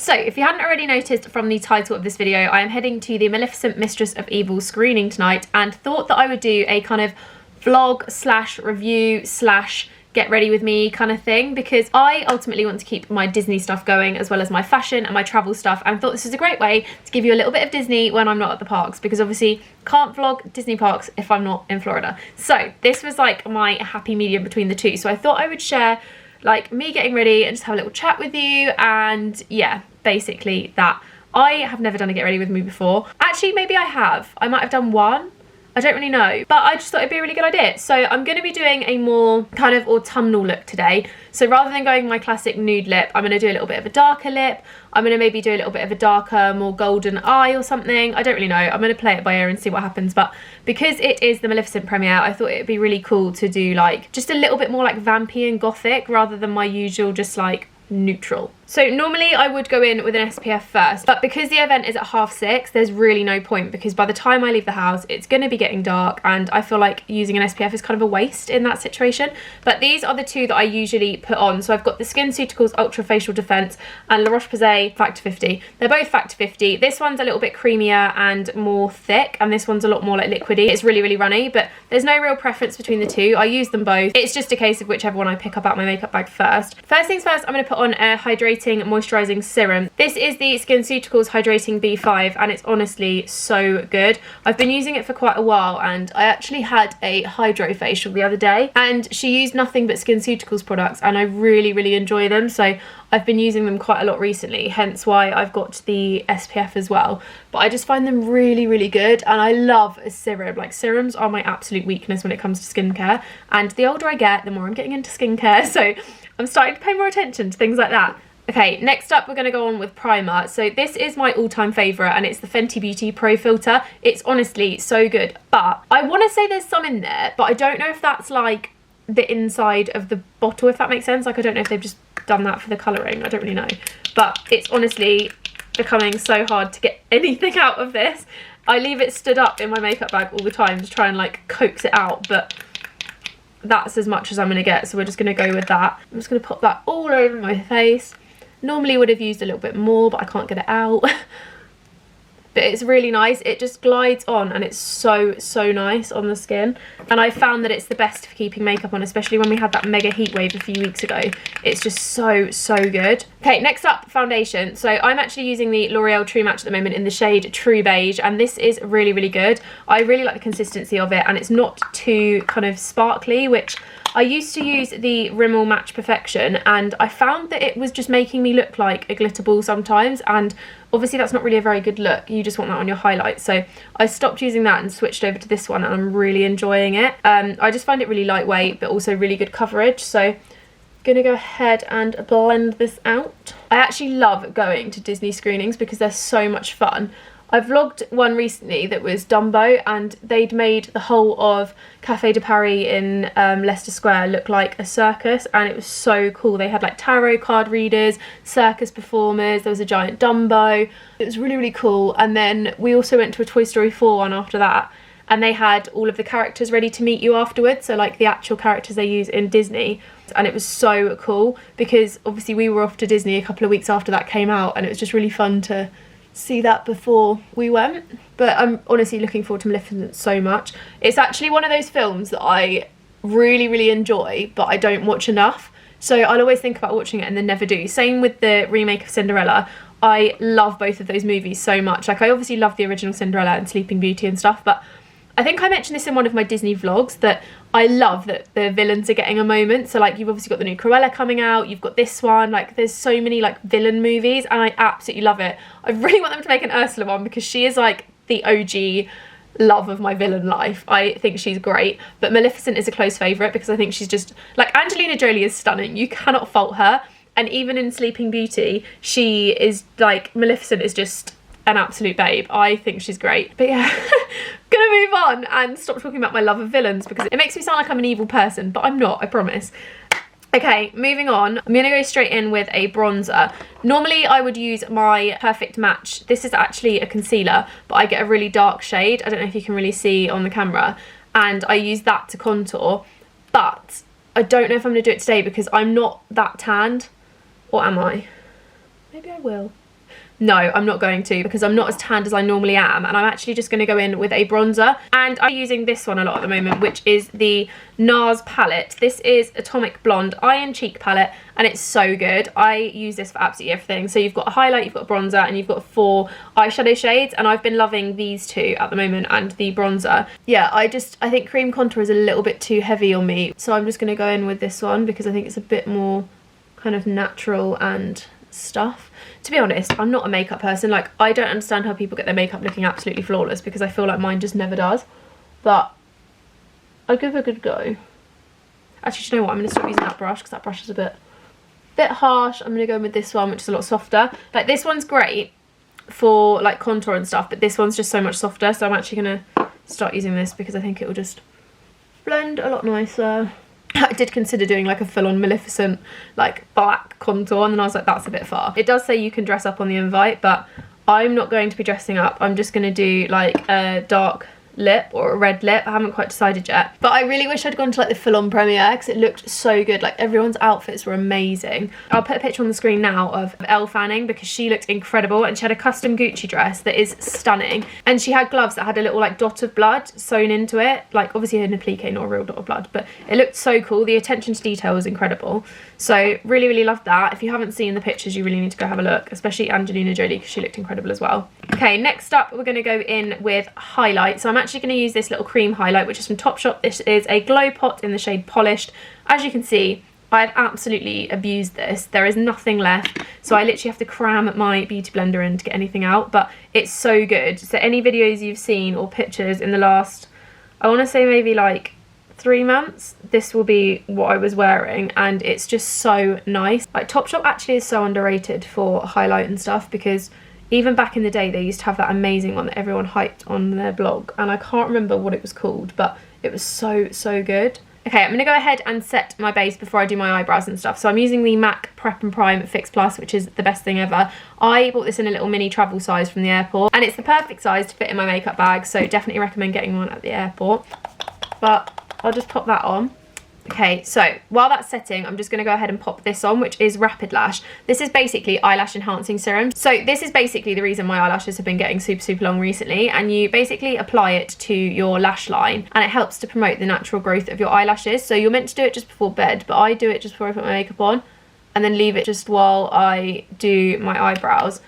So if you hadn't already noticed from the title of this video, I am heading to the Maleficent Mistress of Evil screening tonight and thought that I would do a kind of vlog slash review slash get ready with me kind of thing, because I ultimately want to keep my Disney stuff going as well as my fashion and my travel stuff, and thought this is a great way to give you a little bit of Disney when I'm not at the parks, because obviously can't vlog Disney parks if I'm not in Florida. So this was like my happy medium between the two. So I thought I would share like me getting ready and just have a little chat with you, and yeah, basically that. I have never done a get ready with me before. Actually, maybe I have. I might have done one. I don't really know, but I just thought it'd be a really good idea. So I'm going to be doing a more kind of autumnal look today. So rather than going my classic nude lip, I'm going to do a little bit of a darker lip. I'm going to maybe do a little bit of a darker, more golden eye or something. I don't really know. I'm going to play it by ear and see what happens. But because it is the Maleficent premiere, I thought it'd be really cool to do like just a little bit more like vampy and gothic rather than my usual just like neutral. So normally I would go in with an SPF first, but because the event is at 6:30, there's really no point, because by the time I leave the house it's going to be getting dark and I feel like using an SPF is kind of a waste in that situation. But these are the two that I usually put on. So I've got the SkinCeuticals Ultra Facial Defense and La Roche-Posay Factor 50. They're both Factor 50. This one's a little bit creamier and more thick, and this one's a lot more like liquidy. It's really, really runny, but there's no real preference between the two. I use them both. It's just a case of whichever one I pick up out my makeup bag first. First things first, I'm going to put on a hydrating moisturizing serum. This is the SkinCeuticals Hydrating B5 and it's honestly so good. I've been using it for quite a while, and I actually had a hydro facial the other day and she used nothing but SkinCeuticals products and I really, really enjoy them. So I've been using them quite a lot recently, hence why I've got the SPF as well. But I just find them really, really good, and I love a serum. Like, serums are my absolute weakness when it comes to skincare, and the older I get, the more I'm getting into skincare, so I'm starting to pay more attention to things like that. Okay, next up we're going to go on with primer. So this is my all-time favourite and it's the Fenty Beauty Pro Filter. It's honestly so good, but I want to say there's some in there, but I don't know if that's like the inside of the bottle, if that makes sense. Like, I don't know if they've just done that for the colouring. I don't really know. But it's honestly becoming so hard to get anything out of this. I leave it stood up in my makeup bag all the time to try and like coax it out, but that's as much as I'm going to get. So we're just going to go with that. I'm just going to pop that all over my face. Normally would have used a little bit more, but I can't get it out. But it's really nice. It just glides on and it's so, so nice on the skin. And I found that it's the best for keeping makeup on, especially when we had that mega heat wave a few weeks ago. It's just so, so good. Okay, next up, foundation. So I'm actually using the L'Oreal True Match at the moment in the shade True Beige, and this is really, really good. I really like the consistency of it, and it's not too kind of sparkly, which I used to use the Rimmel Match Perfection, and I found that it was just making me look like a glitter ball sometimes, and obviously that's not really a very good look. You just want that on your highlights. So I stopped using that and switched over to this one, and I'm really enjoying it. I just find it really lightweight, but also really good coverage. So I'm gonna go ahead and blend this out. I actually love going to Disney screenings because they're so much fun. I vlogged one recently that was Dumbo, and they'd made the whole of Café de Paris in Leicester Square look like a circus, and it was so cool. They had like tarot card readers, circus performers, there was a giant Dumbo. It was really, really cool. And then we also went to a Toy Story 4 one after that, and they had all of the characters ready to meet you afterwards, so like the actual characters they use in Disney. And it was so cool because obviously we were off to Disney a couple of weeks after that came out, and it was just really fun to see that before we went. But I'm honestly looking forward to Maleficent so much. It's actually one of those films that I really, really enjoy, but I don't watch enough. So I'll always think about watching it and then never do. Same with the remake of Cinderella. I love both of those movies so much. Like, I obviously love the original Cinderella and Sleeping Beauty and stuff, but I think I mentioned this in one of my Disney vlogs, that I love that the villains are getting a moment. So like, you've obviously got the new Cruella coming out, you've got this one, like there's so many like villain movies, and I absolutely love it. I really want them to make an Ursula one because she is like the OG love of my villain life. I think she's great, but Maleficent is a close favourite because I think she's just like, Angelina Jolie is stunning, you cannot fault her. And even in Sleeping Beauty, she is like, Maleficent is just an absolute babe. I think she's great. But yeah, gonna move on and stop talking about my love of villains because it makes me sound like I'm an evil person, but I'm not, I promise. Okay, moving on. I'm gonna go straight in with a bronzer. Normally I would use my Perfect Match. This is actually a concealer, but I get a really dark shade. I don't know if you can really see on the camera. And I use that to contour, but I don't know if I'm gonna do it today because I'm not that tanned. Or am I? Maybe I will. No, I'm not going to, because I'm not as tanned as I normally am, and I'm actually just going to go in with a bronzer, and I'm using this one a lot at the moment, which is the NARS palette. This is Atomic Blonde Iron Cheek palette, and it's so good. I use this for absolutely everything. So you've got a highlight, you've got a bronzer, and you've got 4 eyeshadow shades, and I've been loving these 2 at the moment, and the bronzer. Yeah, I think cream contour is a little bit too heavy on me, so I'm just going to go in with this one because I think it's a bit more kind of natural and stuff. To be honest, I'm not a makeup person. Like, I don't understand how people get their makeup looking absolutely flawless, because I feel like mine just never does. But I'll give it a good go. Actually, do you know what? I'm going to stop using that brush because that brush is a bit harsh. I'm going to go in with this one, which is a lot softer. Like, this one's great for like contour and stuff, but this one's just so much softer. So I'm actually going to start using this because I think it will just blend a lot nicer. I did consider doing like a full-on Maleficent like black contour, and then I was like, that's a bit far. It does say you can dress up on the invite, but I'm not going to be dressing up. I'm just going to do like a dark lip or a red lip. I haven't quite decided yet, but I really wish I'd gone to like the full-on premiere because it looked so good. Like, everyone's outfits were amazing. I'll put a picture on the screen now of Elle Fanning because she looked incredible, and she had a custom Gucci dress that is stunning, and she had gloves that had a little like dot of blood sewn into it, like obviously an applique, not a real dot of blood, but it looked so cool. The attention to detail was incredible, so really loved that. If you haven't seen the pictures, you really need to go have a look, especially Angelina Jolie because she looked incredible as well. Okay, next up we're going to go in with highlight. So I'm actually going to use this little cream highlight, which is from Topshop. This is a Glow Pot in the shade Polished. As you can see, I've absolutely abused this. There is nothing left, so I literally have to cram my beauty blender in to get anything out, but it's so good. So any videos you've seen or pictures in the last, I want to say maybe like 3 months, this will be what I was wearing, and it's just so nice. Like, Topshop actually is so underrated for highlight and stuff, because even back in the day they used to have that amazing one that everyone hyped on their blog, and I can't remember what it was called, but it was so good. Okay, I'm going to go ahead and set my base before I do my eyebrows and stuff. So I'm using the MAC Prep and Prime Fix Plus, which is the best thing ever. I bought this in a little mini travel size from the airport, and it's the perfect size to fit in my makeup bag, so definitely recommend getting one at the airport. But I'll just pop that on. Okay, so while that's setting, I'm just going to go ahead and pop this on, which is Rapid Lash. This is basically eyelash enhancing serum. So this is basically the reason my eyelashes have been getting super long recently, and you basically apply it to your lash line, and it helps to promote the natural growth of your eyelashes. So you're meant to do it just before bed, but I do it just before I put my makeup on, and then leave it just while I do my eyebrows.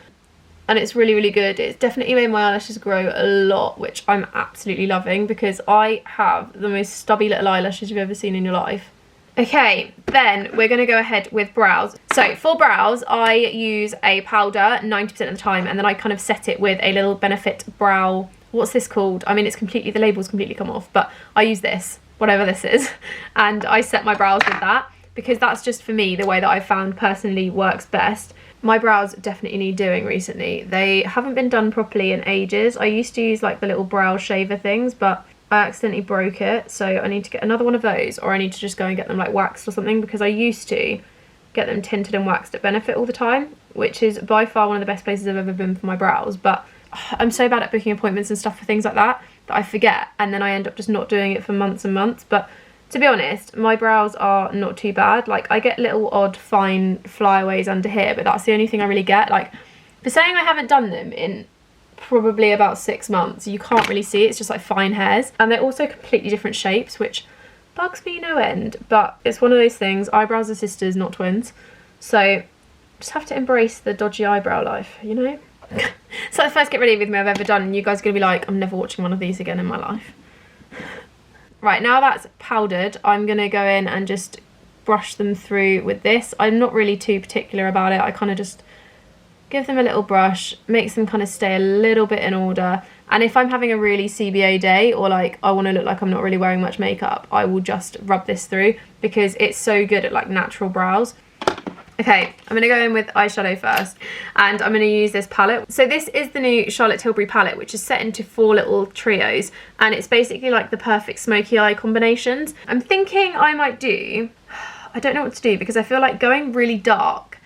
And it's really good. It's definitely made my eyelashes grow a lot, which I'm absolutely loving because I have the most stubby little eyelashes you've ever seen in your life. Okay, then we're going to go ahead with brows. So for brows, I use a powder 90% of the time, and then I kind of set it with a little Benefit brow, what's this called? I mean, it's completely, the label's completely come off, but I use this, whatever this is, and I set my brows with that because that's just, for me, the way that I've found personally works best. My brows definitely need doing recently. They haven't been done properly in ages. I used to use like the little brow shaver things, but I accidentally broke it, so I need to get another one of those, or I need to just go and get them like waxed or something, because I used to get them tinted and waxed at Benefit all the time, which is by far one of the best places I've ever been for my brows. But I'm so bad at booking appointments and stuff for things like that I forget, and then I end up just not doing it for months and months. But to be honest, my brows are not too bad. Like, I get little odd fine flyaways under here, but that's the only thing I really get. Like, for saying I haven't done them in probably about 6 months, you can't really see it. It's just like fine hairs, and they're also completely different shapes, which bugs me no end. But it's one of those things, eyebrows are sisters, not twins, so just have to embrace the dodgy eyebrow life, you know. It's like the first Get Ready With Me I've ever done, and you guys are gonna be like, I'm never watching one of these again in my life. Right, now that's powdered, I'm gonna go in and just brush them through with this. I'm not really too particular about it. I kind of just give them a little brush, makes them kind of stay a little bit in order. And if I'm having a really CBA day, or like I want to look like I'm not really wearing much makeup, I will just rub this through because it's so good at like natural brows. Okay, I'm going to go in with eyeshadow first, and I'm going to use this palette. So this is the new Charlotte Tilbury palette, which is set into 4 little trios, and it's basically like the perfect smoky eye combinations. I'm thinking I might do, I don't know what to do, because I feel like going really dark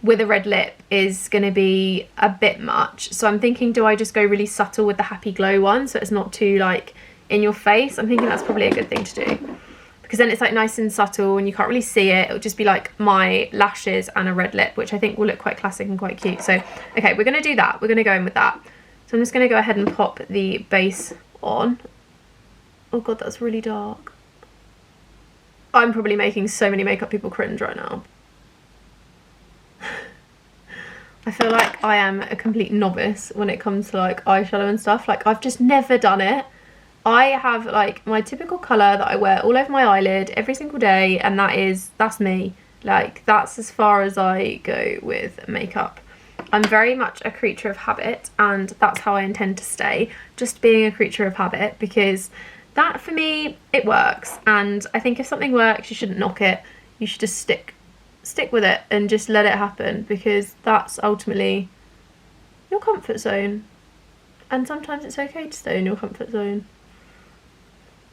with a red lip is going to be a bit much. So I'm thinking, do I just go really subtle with the Happy Glow one so it's not too like in your face? I'm thinking that's probably a good thing to do, because then it's like nice and subtle and you can't really see it. It'll just be like my lashes and a red lip, which I think will look quite classic and quite cute. So, okay, we're going to do that. We're going to go in with that. So I'm just going to go ahead and pop the base on. Oh God, that's really dark. I'm probably making so many makeup people cringe right now. I feel like I am a complete novice when it comes to like eyeshadow and stuff. Like I've just never done it. I have like my typical colour that I wear all over my eyelid every single day, and that's me. Like that's as far as I go with makeup. I'm very much a creature of habit, and that's how I intend to stay, just being a creature of habit, because that for me, it works. And I think if something works, you shouldn't knock it. You should just stick with it and just let it happen, because that's ultimately your comfort zone. And sometimes it's okay to stay in your comfort zone.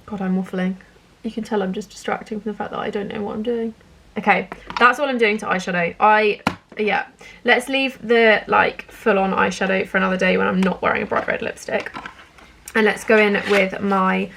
God, I'm waffling. You can tell I'm just distracting from the fact that I don't know what I'm doing. Okay, that's all I'm doing to eyeshadow. Yeah, let's leave the like full-on eyeshadow for another day when I'm not wearing a bright red lipstick. And let's go in with my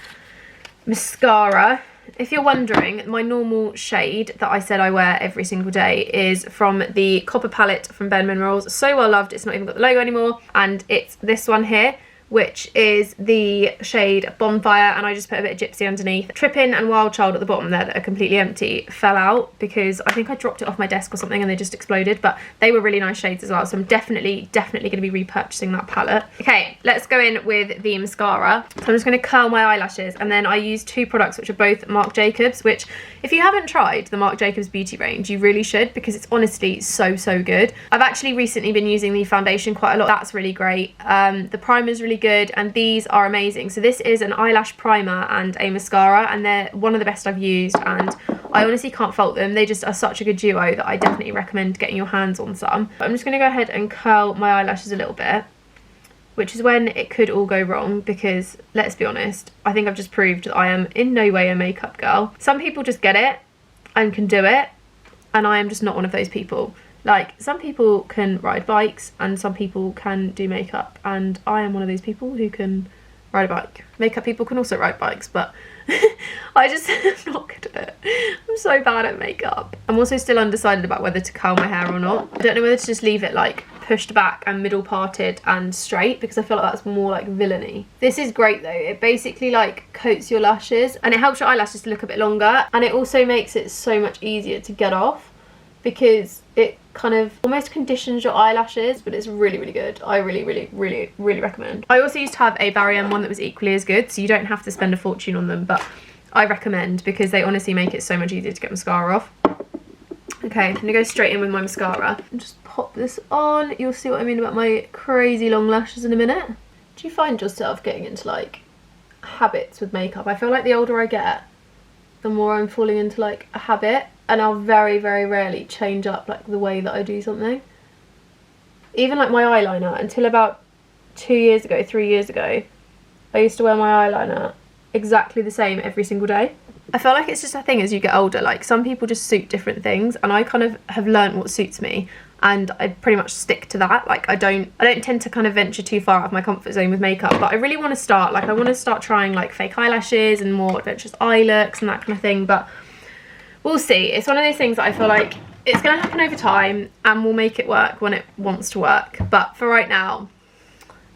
mascara. If you're wondering, my normal shade that I said I wear every single day is from the Copper palette from Bare Minerals. So well loved, it's not even got the logo anymore. And it's this one here, which is the shade Bonfire, and I just put a bit of Gypsy underneath. Trippin' and Wild Child at the bottom there that are completely empty fell out because I think I dropped it off my desk or something and they just exploded, but they were really nice shades as well, so I'm definitely going to be repurchasing that palette. Okay, let's go in with the mascara. So I'm just going to curl my eyelashes, and then I use two products which are both Marc Jacobs, which if you haven't tried the Marc Jacobs beauty range, you really should, because it's honestly so good. I've actually recently been using the foundation quite a lot. That's really great. The primer's really good, and these are amazing. So this is an eyelash primer and a mascara, and they're one of the best I've used, and I honestly can't fault them. They just are such a good duo that I definitely recommend getting your hands on some. But I'm just going to go ahead and curl my eyelashes a little bit, which is when it could all go wrong, because let's be honest, I think I've just proved that I am in no way a makeup girl. Some people just get it and can do it, and I am just not one of those people. Like, some people can ride bikes and some people can do makeup, and I am one of those people who can ride a bike. Makeup people can also ride bikes, but I just am not good at it. I'm so bad at makeup. I'm also still undecided about whether to curl my hair or not. I don't know whether to just leave it like pushed back and middle parted and straight, because I feel like that's more like villainy. This is great though. It basically like coats your lashes and it helps your eyelashes to look a bit longer, and it also makes it so much easier to get off, because it kind of almost conditions your eyelashes, but it's really good. I really recommend. I also used to have a Barry M one that was equally as good, so you don't have to spend a fortune on them, but I recommend, because they honestly make it so much easier to get mascara off. Okay, I'm gonna go straight in with my mascara and just pop this on. You'll see what I mean about my crazy long lashes in a minute. Do you find yourself getting into like habits with makeup? I feel like the older I get, the more I'm falling into like a habit, and I'll very rarely change up like the way that I do something. Even like my eyeliner, until about 2 years ago, 3 years ago, I used to wear my eyeliner exactly the same every single day. I feel like it's just a thing as you get older, like some people just suit different things, and I kind of have learned what suits me, and I pretty much stick to that. Like I don't tend to kind of venture too far out of my comfort zone with makeup, but I really want to start, like I want to start trying like fake eyelashes and more adventurous eye looks and that kind of thing, but we'll see. It's one of those things that I feel like it's going to happen over time, and we'll make it work when it wants to work, but for right now,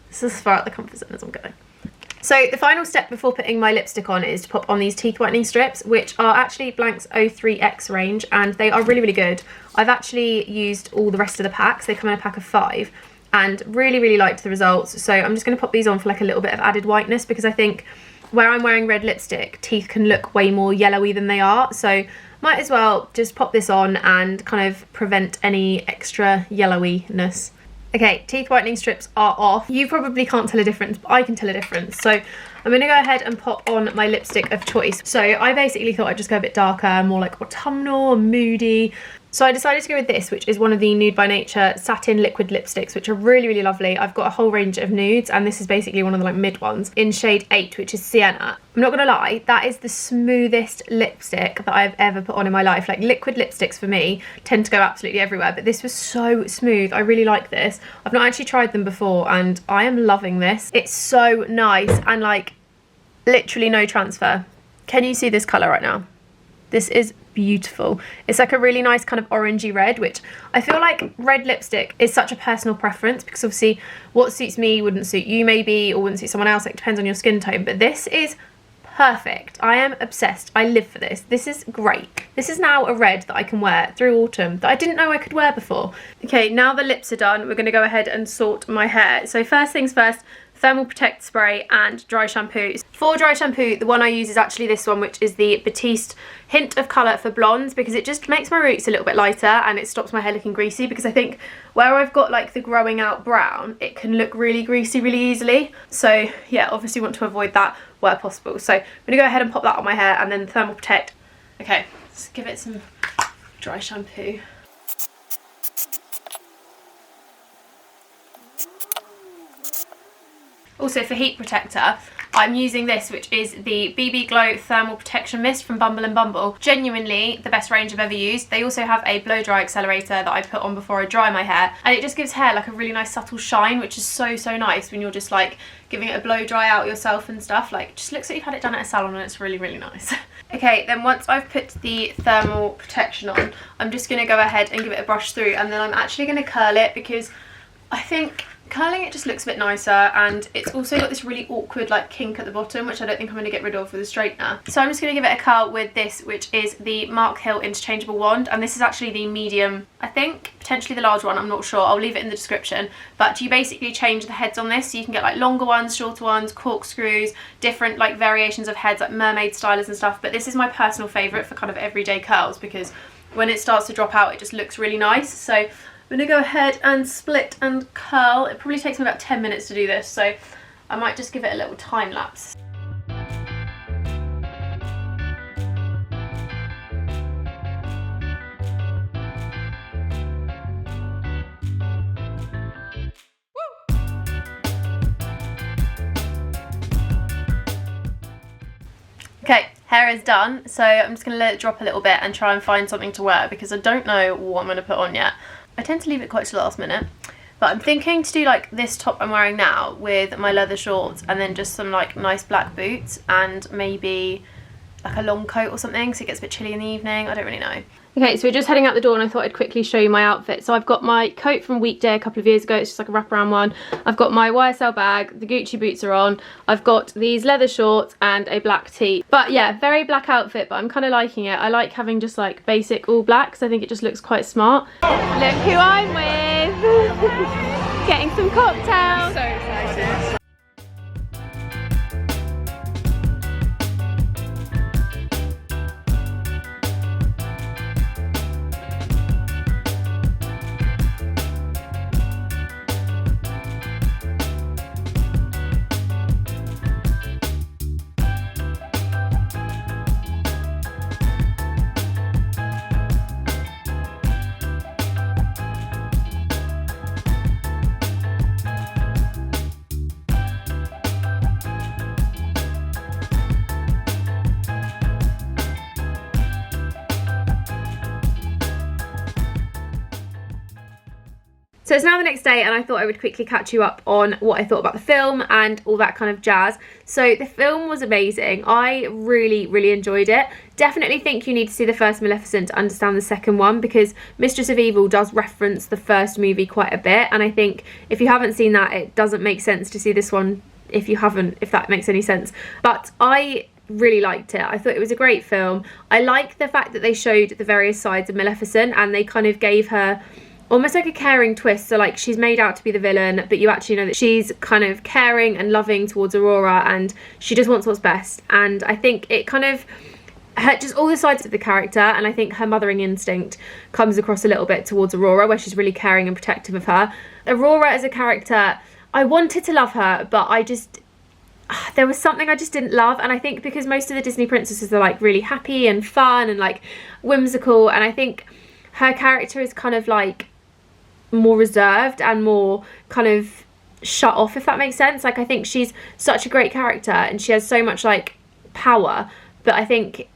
this is as far out the comfort zone as I'm going. So the final step before putting my lipstick on is to pop on these teeth whitening strips, which are actually Blank's 03X range, and they are really good. I've actually used all the rest of the packs. They come in a pack of 5, and really liked the results. So I'm just going to pop these on for like a little bit of added whiteness, because I think where I'm wearing red lipstick, teeth can look way more yellowy than they are. So might as well just pop this on and kind of prevent any extra yellowiness. Okay, teeth whitening strips are off. You probably can't tell a difference, but I can tell a difference. So I'm going to go ahead and pop on my lipstick of choice. So I basically thought I'd just go a bit darker, more like autumnal and moody. So I decided to go with this, which is one of the Nude by Nature satin liquid lipsticks, which are really lovely. I've got a whole range of nudes, and this is basically one of the like mid ones in shade 8, which is Sienna. I'm not gonna lie, that is the smoothest lipstick that I've ever put on in my life. Like liquid lipsticks for me tend to go absolutely everywhere, but this was so smooth. I really like this. I've not actually tried them before, and I am loving this. It's so nice, and like literally no transfer. Can you see this colour right now? This is beautiful. It's like a really nice kind of orangey red, which I feel like red lipstick is such a personal preference, because obviously what suits me wouldn't suit you maybe, or wouldn't suit someone else. It depends on your skin tone, but this is perfect. I am obsessed. I live for this. This is great. This is now a red that I can wear through autumn that I didn't know I could wear before. Okay, now the lips are done, we're going to go ahead and sort my hair. So first things first, Thermal Protect spray and dry shampoo. For dry shampoo, the one I use is actually this one, which is the Batiste Hint of Colour for Blondes, because it just makes my roots a little bit lighter and it stops my hair looking greasy, because I think where I've got like the growing out brown, it can look really greasy really easily. So yeah, obviously want to avoid that where possible. So I'm going to go ahead and pop that on my hair, and then the Thermal Protect. Okay, let's give it some dry shampoo. Also for heat protector, I'm using this, which is the BB Glow Thermal Protection Mist from Bumble and Bumble. Genuinely the best range I've ever used. They also have a blow dry accelerator that I put on before I dry my hair, and it just gives hair like a really nice subtle shine, which is so nice when you're just like giving it a blow dry out yourself and stuff. Like, just looks like you've had it done at a salon, and it's really nice. Okay, then once I've put the thermal protection on, I'm just going to go ahead and give it a brush through, and then I'm actually going to curl it, because I think curling it just looks a bit nicer, and it's also got this really awkward like kink at the bottom, which I don't think I'm going to get rid of with a straightener. So I'm just going to give it a curl with this, which is the Mark Hill interchangeable wand, and this is actually the medium, I think, potentially the large one, I'm not sure, I'll leave it in the description. But you basically change the heads on this, so you can get like longer ones, shorter ones, corkscrews, different like variations of heads, like mermaid stylers and stuff. But this is my personal favourite for kind of everyday curls, because when it starts to drop out, it just looks really nice. So I'm going to go ahead and split and curl. It probably takes me about 10 minutes to do this, so I might just give it a little time lapse. Okay, hair is done, so I'm just going to let it drop a little bit and try and find something to wear, because I don't know what I'm going to put on yet. I tend to leave it quite to the last minute, but I'm thinking to do like this top I'm wearing now with my leather shorts, and then just some like nice black boots, and maybe like a long coat or something, so it gets a bit chilly in the evening. I don't really know. Okay, so we're just heading out the door, and I thought I'd quickly show you my outfit. So I've got my coat from Weekday a couple of years ago. It's just like a wraparound one. I've got my YSL bag, the Gucci boots are on. I've got these leather shorts and a black tee. But yeah, very black outfit, but I'm kind of liking it. I like having just like basic all black, so I think it just looks quite smart. Look who I'm with! Getting some cocktails. So excited. So it's now the next day, and I thought I would quickly catch you up on what I thought about the film and all that kind of jazz. So the film was amazing. I really enjoyed it. Definitely think you need to see the first Maleficent to understand the second one, because Mistress of Evil does reference the first movie quite a bit, and I think if you haven't seen that, it doesn't make sense to see this one if you haven't, if that makes any sense. But I really liked it. I thought it was a great film. I like the fact that they showed the various sides of Maleficent, and they kind of gave her almost like a caring twist. So like, she's made out to be the villain, but you actually know that she's kind of caring and loving towards Aurora, and she just wants what's best. And I think it kind of just all the sides of the character, and I think her mothering instinct comes across a little bit towards Aurora, where she's really caring and protective of her. Aurora as a character, I wanted to love her, but I just, there was something I just didn't love. And I think because most of the Disney princesses are like really happy and fun and like whimsical, and I think her character is kind of like more reserved and more kind of shut off, if that makes sense. Like, I think she's such a great character and she has so much like power, but I think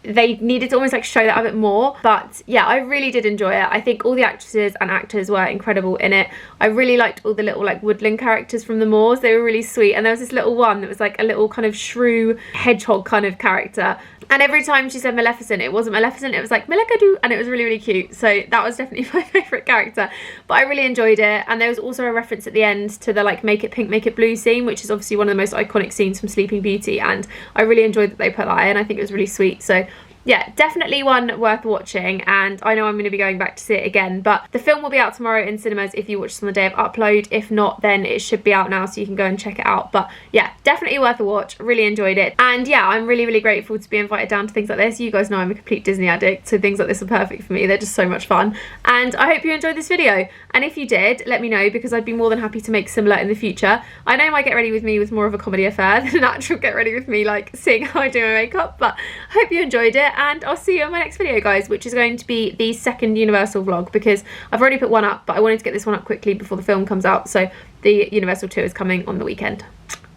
they needed to almost like show that a bit more. But yeah, I really did enjoy it. I think all the actresses and actors were incredible in it. I really liked all the little like woodland characters from the moors. They were really sweet, and there was this little one that was like a little kind of shrew hedgehog kind of character. And every time she said Maleficent, it wasn't Maleficent, it was like Malekadu, and it was really, really cute. So that was definitely my favourite character. But I really enjoyed it. And there was also a reference at the end to the like make it pink, make it blue scene, which is obviously one of the most iconic scenes from Sleeping Beauty. And I really enjoyed that they put that in. I think it was really sweet. So yeah, definitely one worth watching, and I know I'm going to be going back to see it again, but the film will be out tomorrow in cinemas if you watch this on the day of upload. If not, then it should be out now, so you can go and check it out. But yeah, definitely worth a watch. Really enjoyed it. And yeah, I'm really, really grateful to be invited down to things like this. You guys know I'm a complete Disney addict, so things like this are perfect for me. They're just so much fun. And I hope you enjoyed this video. And if you did, let me know, because I'd be more than happy to make similar in the future. I know my Get Ready With Me was more of a comedy affair than an actual Get Ready With Me, like seeing how I do my makeup, but I hope you enjoyed it, and I'll see you in my next video, guys, which is going to be the second Universal vlog, because I've already put one up, but I wanted to get this one up quickly before the film comes out. So the Universal 2 is coming on the weekend.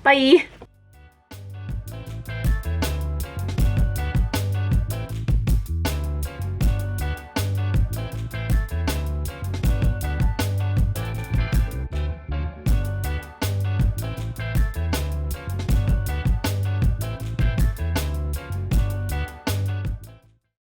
Bye!